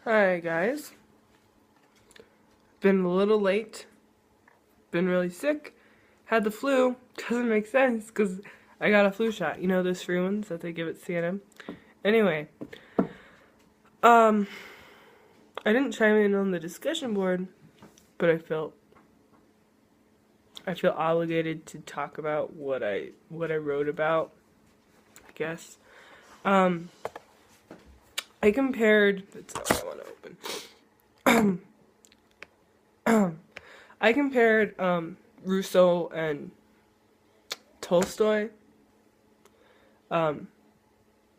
Hi guys. Been a little late. Been really sick. Had the flu. Doesn't make sense because I got a flu shot. You know those free ones that they give at CNM? Anyway, um, I didn't chime in on the discussion board, but I feel obligated to talk about what I wrote about, I guess. Um, I compared. That's not what I want to open. I compared Rousseau and Tolstoy. The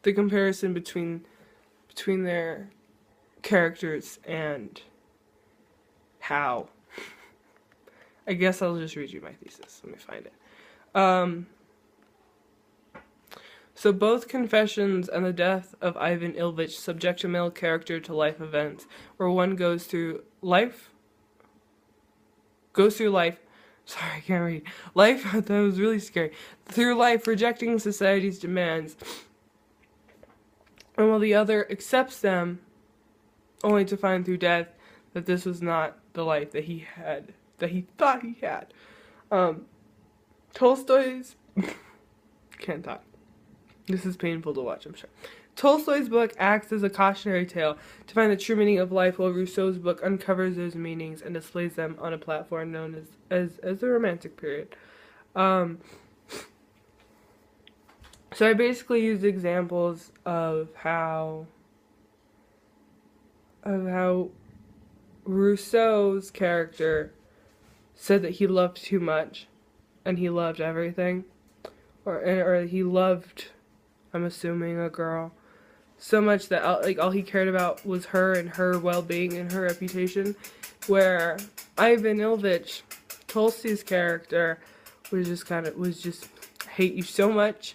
comparison between their characters and how. I guess I'll just read you my thesis. Let me find it. So both Confessions and the Death of Ivan Ilyich subject a male character to life events, where one goes through life. Sorry, I can't read. Life, that was really scary. Through life, rejecting society's demands, and while the other accepts them, only to find through death that this was not the life that he thought he had. Tolstoy's can't talk. This is painful to watch, I'm sure. Tolstoy's book acts as a cautionary tale to find the true meaning of life, while Rousseau's book uncovers those meanings and displays them on a platform known as the Romantic period. So I basically used examples of how Rousseau's character said that he loved too much, and he loved everything, or he loved, I'm assuming, a girl so much that all he cared about was her and her well-being and her reputation, where Ivan Ilyich, Tolstoy's character, was just I hate you so much,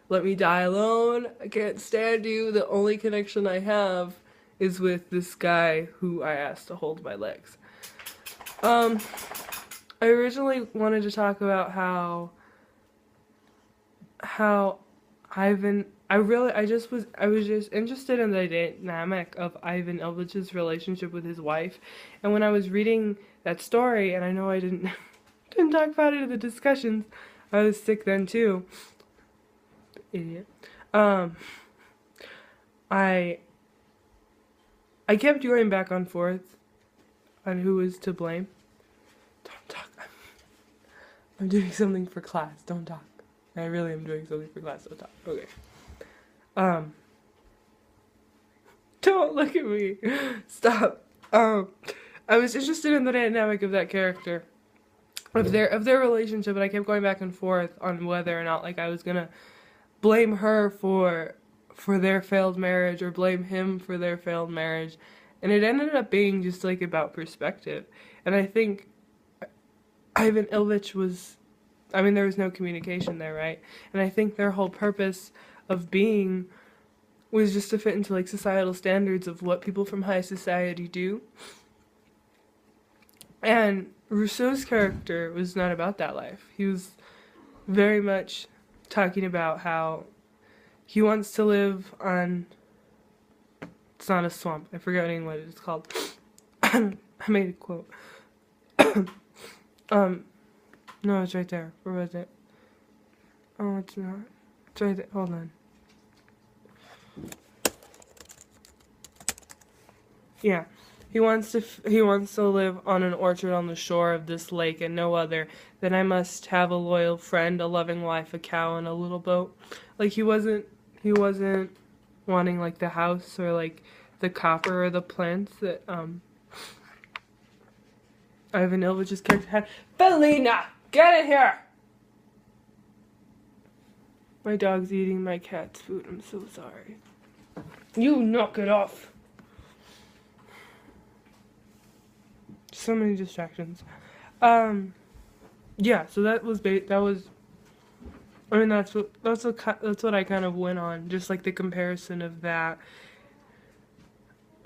let me die alone, I can't stand you, the only connection I have is with this guy who I asked to hold my legs. I originally wanted to talk about how Ivan, I was just interested in the dynamic of Ivan Ilyich's relationship with his wife, and when I was reading that story, and I know I didn't talk about it in the discussions, I was sick then too. Idiot. I kept going back and forth on who was to blame. Don't talk. I'm doing something for class. Don't talk. I really am doing something for class. Don't talk. Okay. Don't look at me. Stop. I was interested in the dynamic of that character, of their relationship, and I kept going back and forth on whether or not I was gonna blame her for their failed marriage or blame him for their failed marriage, and it ended up being just about perspective. And I think Ivan Ilyich there was no communication there, right? And I think their whole purpose of being was just to fit into societal standards of what people from high society do. And Rousseau's character was not about that life. He was very much talking about how he wants to live on, it's not a swamp, I'm forgetting what it's called. I made a quote. No, it's right there. Where was it? Oh, it's not. It's right there. Hold on. Yeah. He wants to live on an orchard on the shore of this lake and no other. Then I must have a loyal friend, a loving wife, a cow, and a little boat. He wasn't wanting the house or the copper or the plants that Ivan Ilyich's character had. Felina, get in here! My dog's eating my cat's food. I'm so sorry. You knock it off. So many distractions. Yeah. So that's what I kind of went on. Just the comparison of that.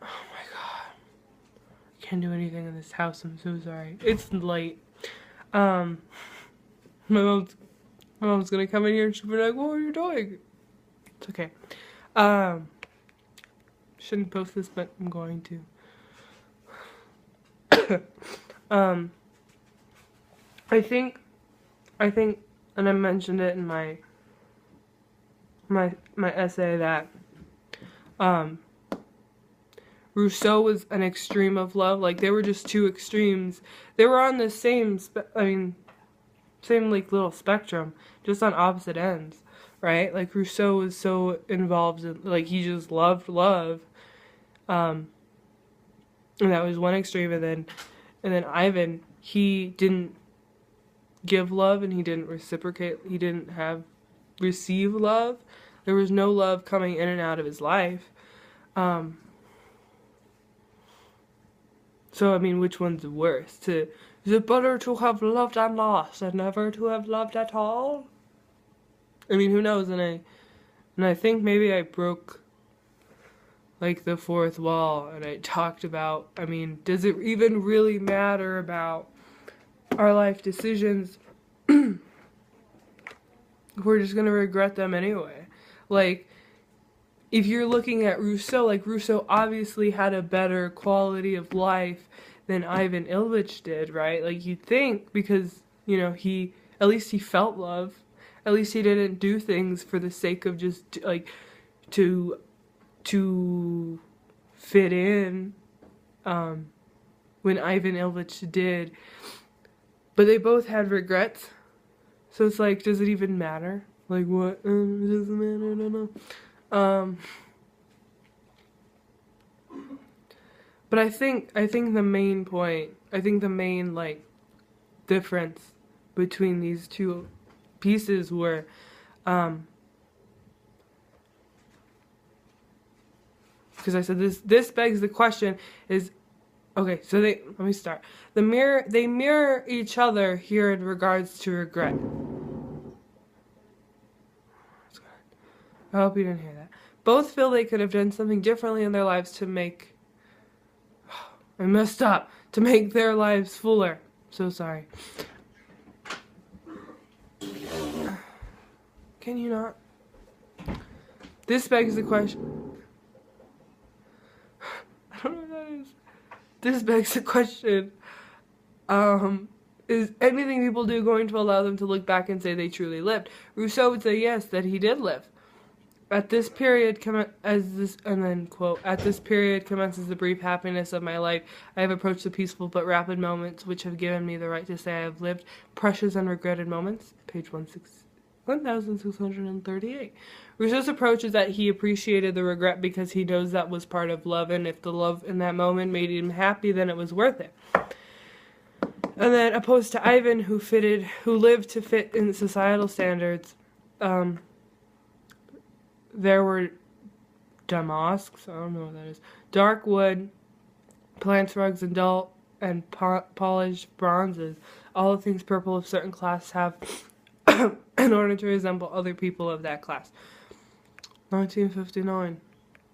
Oh my god. I can't do anything in this house. I'm so sorry. It's late. My mom's gonna come in here and she'll be like, "What are you doing?" It's okay. Shouldn't post this, but I'm going to. I think, and I mentioned it in my essay that, Rousseau was an extreme of love. Like, they were just two extremes. They were on the same, same, like, little spectrum, just on opposite ends, right? Like, Rousseau was so involved in, like, he just loved love. And that was one extreme, and then Ivan, he didn't give love, and he didn't reciprocate, he didn't receive love. There was no love coming in and out of his life. So, I mean, which one's worse? Is it better to have loved and lost than never to have loved at all? I mean, who knows? And I think maybe I broke, like, the fourth wall, and I talked about, I mean, does it even really matter about our life decisions if we're just gonna regret them anyway? Like, if you're looking at Rousseau, like, Rousseau obviously had a better quality of life than Ivan Ilyich did, right? Like, you'd think, because, you know, at least he felt love. At least he didn't do things for the sake of just, like, to fit in, when Ivan Ilyich did. But they both had regrets. So it's like, does it even matter? Like, what? It doesn't matter, I don't know. But I think the main point, the main, like, difference between these two pieces were, because I said this begs the question is, okay, so let me start. They mirror each other here in regards to regret. I hope you didn't hear that. Both feel they could have done something differently in their lives to make... I messed up. To make their lives fuller. So sorry. Can you not? This begs the question... I don't know what that is. This begs the question... is anything people do going to allow them to look back and say they truly lived? Rousseau would say yes, that he did live. At this period, and then, quote, at this period commences the brief happiness of my life. I have approached the peaceful but rapid moments which have given me the right to say I have lived. Precious and regretted moments. Page 1638. Rousseau's approach is that he appreciated the regret because he knows that was part of love, and if the love in that moment made him happy, then it was worth it. And then, opposed to Ivan, who lived to fit in societal standards, there were damasks, I don't know what that is, dark wood, plants, rugs, and dull and polished bronzes, all the things people of certain class have in order to resemble other people of that class. 1959.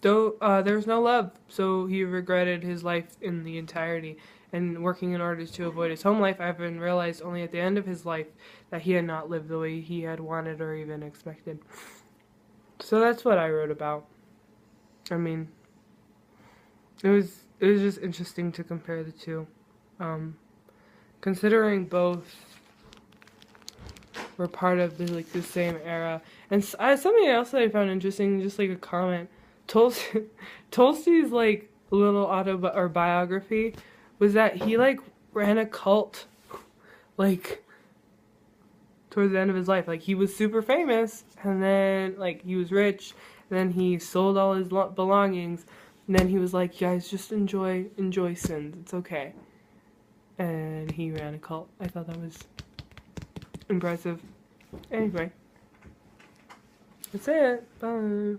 Though there was no love, so he regretted his life in the entirety, and working in order to avoid his home life, Ivan realized only at the end of his life that he had not lived the way he had wanted or even expected. So that's what I wrote about. I mean, it was just interesting to compare the two. Considering both were part of the same era. And something else that I found interesting, just like a comment, Tolstoy's like little biography was that he like ran a cult like towards the end of his life. Like, he was super famous, and then, like, he was rich, and then he sold all his belongings, and then he was like, guys, just enjoy sins, it's okay. And he ran a cult. I thought that was impressive. Anyway, that's it. Bye.